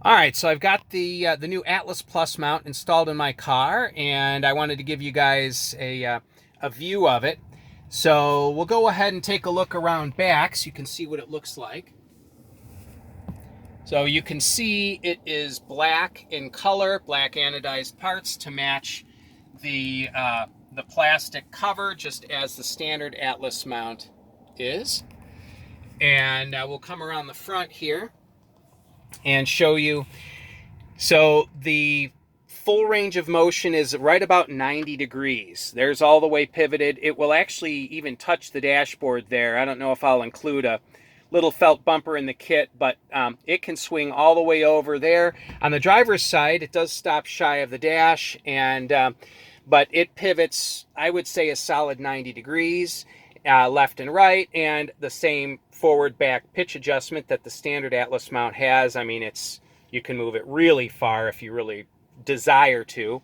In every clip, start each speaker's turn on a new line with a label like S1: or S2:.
S1: All right, so I've got the new Atlas Plus mount installed in my car, and I wanted to give you guys a view of it. So we'll go ahead and take a look around back so you can see what it looks like. So you can see it is black in color, black anodized parts to match the plastic cover, just as the standard Atlas mount is. And we'll come around the front here and show you. So the full range of motion is right about 90 degrees. There's all the way pivoted. It will actually even touch the dashboard there. I don't know if I'll include a little felt bumper in the kit, but it can swing all the way over there. On the driver's side, it does stop shy of the dash, and but it pivots, I would say, a solid 90 degrees. Left and right, and the same forward back pitch adjustment that the standard Atlas mount has. I mean, you can move it really far if you really desire to.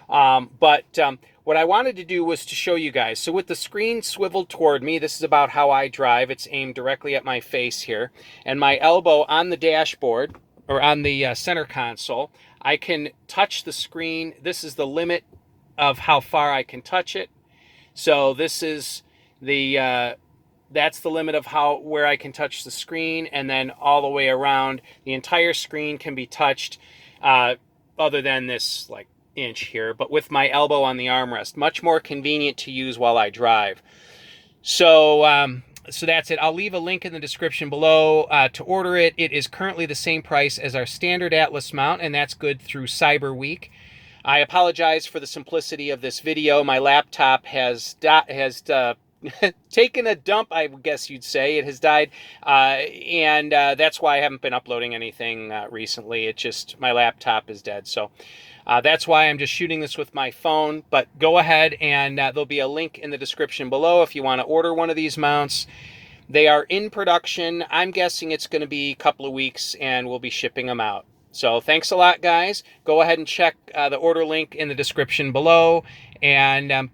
S1: What I wanted to do was to show you guys. So with the screen swiveled toward me, this is about how I drive. It's aimed directly at my face here, and my elbow on the dashboard or on the center console, I can touch the screen. This is the limit of how far I can touch it. So this is that's the limit of where I can touch the screen, and then all the way around the entire screen can be touched, other than this like inch here, but with my elbow on the armrest. Much more convenient to use while I drive. So that's it. I'll leave a link in the description below to order it. It is currently the same price as our standard Atlas mount, and that's good through Cyber Week. I apologize for the simplicity of this video. My laptop has taken a dump, I guess you'd say. It has died, and that's why I haven't been uploading anything recently. It just, my laptop is dead. So that's why I'm just shooting this with my phone. But go ahead, and there'll be a link in the description below if you want to order one of these mounts. They are in production. I'm guessing it's going to be a couple of weeks, and we'll be shipping them out. So thanks a lot, guys. Go ahead and check the order link in the description below. And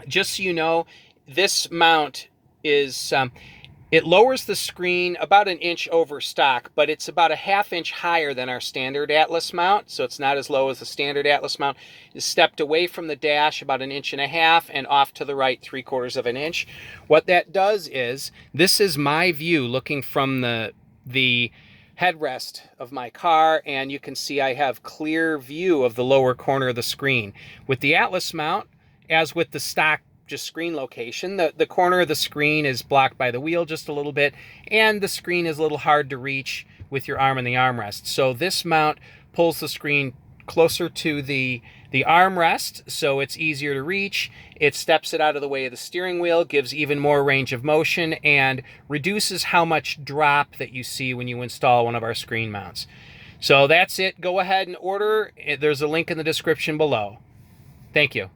S1: just so you know, this mount is, it lowers the screen about an inch over stock, but it's about a ½ inch higher than our standard Atlas mount. So it's not as low as the standard Atlas mount. It's stepped away from the dash about 1.5 inches and off to the right 3/4 of an inch. What that does is, this is my view looking from the headrest of my car, and you can see I have clear view of the lower corner of the screen. With the Atlas mount, as with the stock just screen location, the corner of the screen is blocked by the wheel just a little bit, and the screen is a little hard to reach with your arm in the armrest. So this mount pulls the screen closer to the armrest, so it's easier to reach. It steps it out of the way of the steering wheel, gives even more range of motion, and reduces how much drop that you see when you install one of our screen mounts. So that's it. Go ahead and order. There's a link in the description below. Thank you.